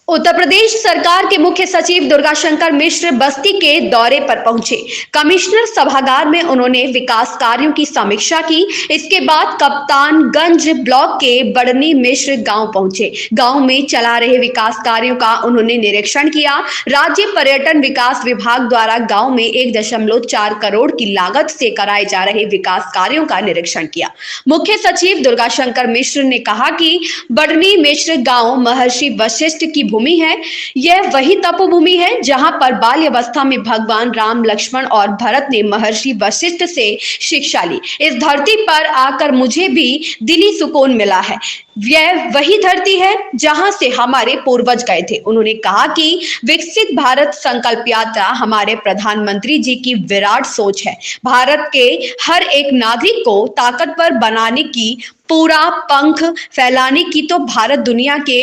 उत्तर प्रदेश सरकार के मुख्य सचिव दुर्गाशंकर मिश्र बस्ती के दौरे पर पहुंचे। कमिश्नर सभागार में उन्होंने विकास कार्यों की समीक्षा की। इसके बाद कप्तानगंज ब्लॉक के बड़नी मिश्र गांव पहुंचे। गांव में चला रहे विकास कार्यों का उन्होंने निरीक्षण किया। राज्य पर्यटन विकास विभाग द्वारा गांव में 1.4 करोड़ की लागत से कराए जा रहे विकास कार्यों का निरीक्षण किया। मुख्य सचिव दुर्गाशंकर मिश्र ने कहा कि बड़नी मिश्र गांव महर्षि वशिष्ठ की भूमि है। यह वही तपोभूमि है जहां पर बाल्यावस्था में भगवान राम, लक्ष्मण और भरत ने महर्षि वशिष्ठ से शिक्षा ली। इस धरती पर आकर मुझे भी दिली सुकून मिला है। यह वही धरती है जहां से हमारे पूर्वज गए थे। उन्होंने कहा कि विकसित भारत संकल्प यात्रा हमारे प्रधानमंत्री जी की विराट सोच है। भारत के हर एक नागरिक को ताकतवर बनाने की, पूरा पंख फैलाने की, तो भारत दुनिया के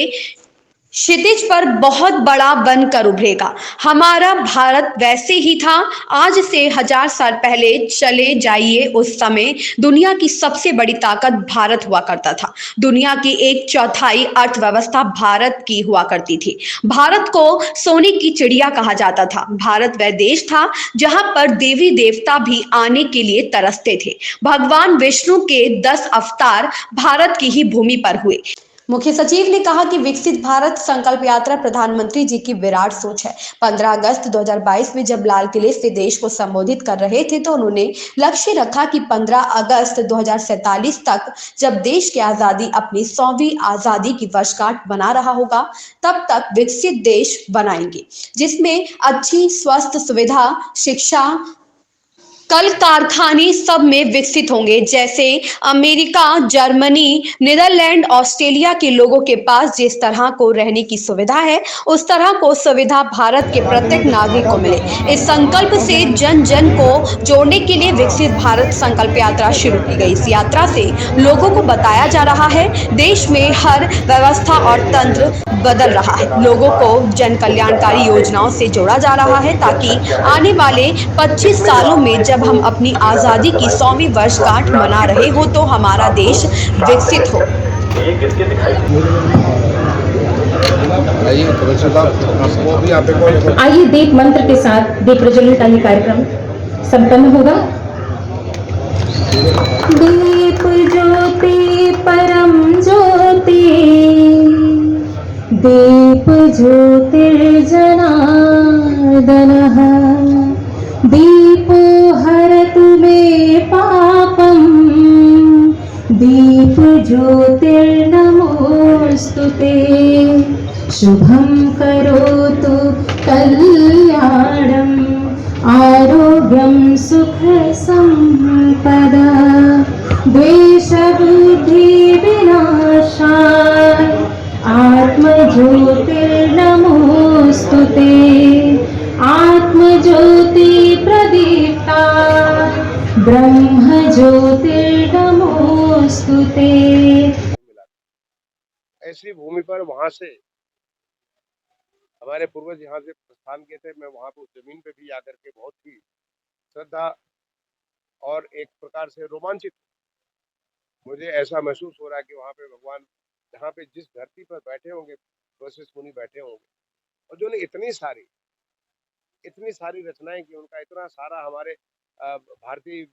क्षितिज पर बहुत बड़ा बनकर उभरेगा। हमारा भारत वैसे ही था। आज से 1000 साल पहले चले जाइए, उस समय दुनिया की सबसे बड़ी ताकत भारत हुआ करता था। दुनिया की 1/4 अर्थव्यवस्था भारत की हुआ करती थी। भारत को सोने की चिड़िया कहा जाता था। भारत वह देश था जहां पर देवी देवता भी आने के लिए तरसते थे। भगवान विष्णु के 10 अवतार भारत की ही भूमि पर हुए। मुख्य सचिव ने कहा कि विकसित भारत संकल्प यात्रा प्रधानमंत्री जी की विराट सोच है। 15 अगस्त 2022 में जब लाल किले से देश को संबोधित कर रहे थे तो उन्होंने लक्ष्य रखा कि 15 अगस्त 2047 तक, जब देश की आजादी अपनी 100वीं आजादी की वर्षगांठ मना रहा होगा, तब तक विकसित देश बनाएंगे जिसमें अच्छी स्वास्थ्य सुविधा, शिक्षा, कल कारखाने सब में विकसित होंगे। जैसे अमेरिका, जर्मनी, नीदरलैंड, ऑस्ट्रेलिया के लोगों के पास जिस तरह को रहने की सुविधा है, उस तरह को सुविधा भारत के प्रत्येक नागरिक को मिले। इस संकल्प से जन जन को जोड़ने के लिए विकसित भारत संकल्प यात्रा शुरू की गई। इस यात्रा से लोगों को बताया जा रहा है देश में हर व्यवस्था और तंत्र बदल रहा है। लोगों को जन कल्याणकारी योजनाओं से जोड़ा जा रहा है ताकि आने वाले 25 सालों में जब हम अपनी आजादी की 100वीं वर्षगांठ मना रहे हो तो हमारा देश विकसित हो। ये गिर के दिखाई। आइए कमिश्नर साहब, आप वो भी आप एक और आइए दीप मंत्र के साथ दीप प्रज्वलन का ये कार्यक्रम संपन्न होगा। दीप ज्योति परम ज्योति, दीप ज्योतिर्जनार्दनः, दीपो हरतु मे पापम्, दीप ज्योतिर्नमोस्तुते, शुभं करोतु कल्याणम्, आरोग्यं सुख संपदा, द्वेषबुद्धि विनाशाय, आत्मज्योतिर्नमोस्तुते, आत्मज्योति प्रदीप्ता, ब्रह्म ज्योतिर्नमोस्तुते। ऐसी भूमि पर वहां से हमारे पूर्वज यहाँ से प्रस्थान किए थे। मैं वहां पे उस जमीन पे भी आकर के बहुत ही श्रद्धा और एक प्रकार से रोमांचित हूं। मुझे ऐसा महसूस हो रहा है कि वहां पे भगवान, जहाँ पे जिस धरती पर बैठे होंगे वशिष्ठ मुनि बैठे होंगे, और जो ने इतनी सारी रचनाएं की, उनका इतना सारा हमारे भारतीय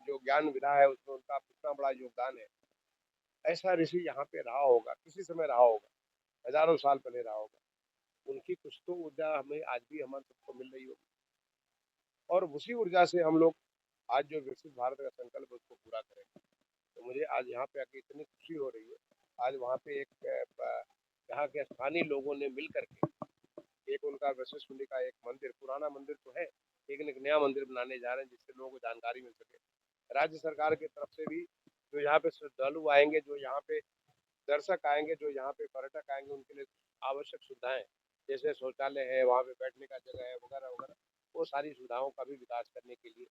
जो ज्ञान विधा है उसमें उनका इतना बड़ा योगदान है। ऐसा ऋषि यहाँ पे रहा होगा, किसी समय रहा होगा, हजारों साल पहले रहा होगा। उनकी कुछ तो ऊर्जा हमें आज भी हम सबको मिल रही होगी, और उसी ऊर्जा से हम लोग आज जो विकसित भारत का संकल्प है उसको पूरा करेंगे। तो मुझे आज यहाँ पे आके इतनी खुशी हो रही है। आज वहाँ पे एक यहाँ के स्थानीय लोगों ने मिल करके एक उनका वशिष्ठ मुनि का एक मंदिर, पुराना मंदिर तो है लेकिन एक नया मंदिर बनाने जा रहे हैं जिससे लोगों को जानकारी मिल सके। राज्य सरकार की तरफ से भी जो यहाँ पे श्रद्धालु आएंगे, जो यहाँ पे दर्शक आएंगे, जो यहाँ पे पर्यटक आएंगे, उनके लिए आवश्यक सुविधाएं जैसे शौचालय है, वहाँ पे बैठने का जगह है, वगैरह वगैरह, वो सारी सुविधाओं का भी विकास करने के लिए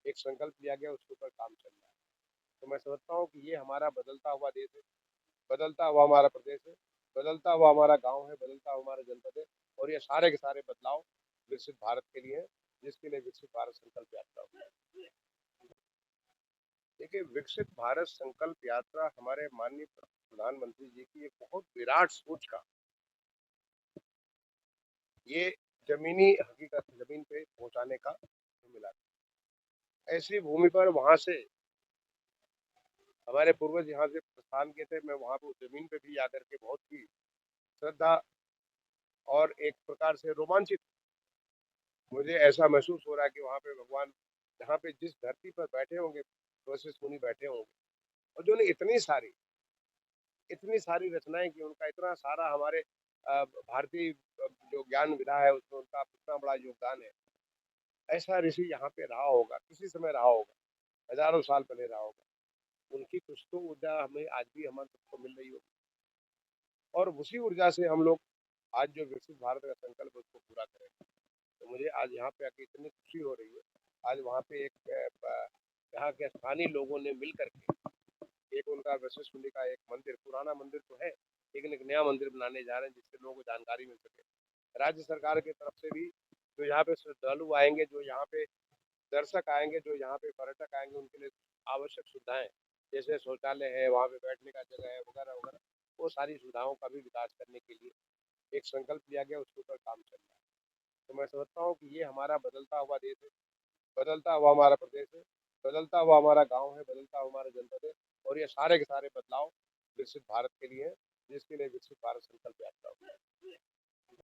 एक संकल्प लिया गया, उसके ऊपर काम चल रहा है। तो मैं समझता हूँ कि ये हमारा बदलता हुआ देश है, बदलता हुआ हमारा प्रदेश है, बदलता हुआ हमारा गांव है, बदलता हुआ हमारा जनपद है, और ये सारे के सारे बदलाव विकसित भारत के लिए है, जिसके लिए विकसित भारत संकल्प यात्रा हुई। देखिए, विकसित भारत संकल्प यात्रा हमारे माननीय प्रधानमंत्री जी की एक बहुत विराट सोच का ये जमीनी हकीकत जमीन पे पहुंचाने का मिला। ऐसी भूमि पर वहां से हमारे पूर्वज यहाँ से प्रस्थान किए थे। मैं वहां पर उस जमीन पे भी जाकर के बहुत ही श्रद्धा और एक प्रकार से रोमांचित, मुझे ऐसा महसूस हो रहा है कि वहां पे भगवान जहाँ पे जिस धरती पर बैठे होंगे वशिष्ठ मुनि बैठे होंगे, और जो इतनी सारी रचनाएं की, उनका इतना सारा हमारे भारतीय जो ज्ञान विधा है उसमें उनका इतना बड़ा योगदान है। ऐसा ऋषि यहाँ पे रहा होगा, किसी समय रहा होगा, हजारों साल पहले रहा होगा। उनकी कुछ तो ऊर्जा हमें आज भी हमारे सबको मिल रही होगी, और उसी ऊर्जा से हम लोग आज जो विकसित भारत का संकल्प है उसको पूरा करेंगे। तो मुझे आज यहाँ पे आके इतनी खुशी हो रही है। आज वहाँ पे यहाँ के स्थानीय लोगों ने मिल करके एक उनका वशिष्ठ मुनि का एक मंदिर, पुराना मंदिर तो है लेकिन एक नया मंदिर बनाने जा रहे हैं, जिससे लोगों को जानकारी मिल सके। राज्य सरकार की तरफ से भी जो यहाँ पे श्रद्धालु आएंगे, जो यहाँ पे दर्शक आएंगे, जो यहाँ पे पर्यटक आएंगे, उनके लिए आवश्यक सुविधाएं जैसे शौचालय है, वहाँ पे बैठने का जगह है, वगैरह वगैरह, वो सारी सुविधाओं का भी विकास करने के लिए एक संकल्प लिया गया, उसके ऊपर काम चल रहा है। तो मैं समझता हूँ कि ये हमारा बदलता हुआ देश है, बदलता हुआ हमारा प्रदेश है, बदलता हुआ हमारा गांव है, बदलता हुआ हमारा जनपद है, और ये सारे के सारे बदलाव विकसित भारत के लिए है, जिसके लिए विकसित भारत संकल्प यात्रा होगी।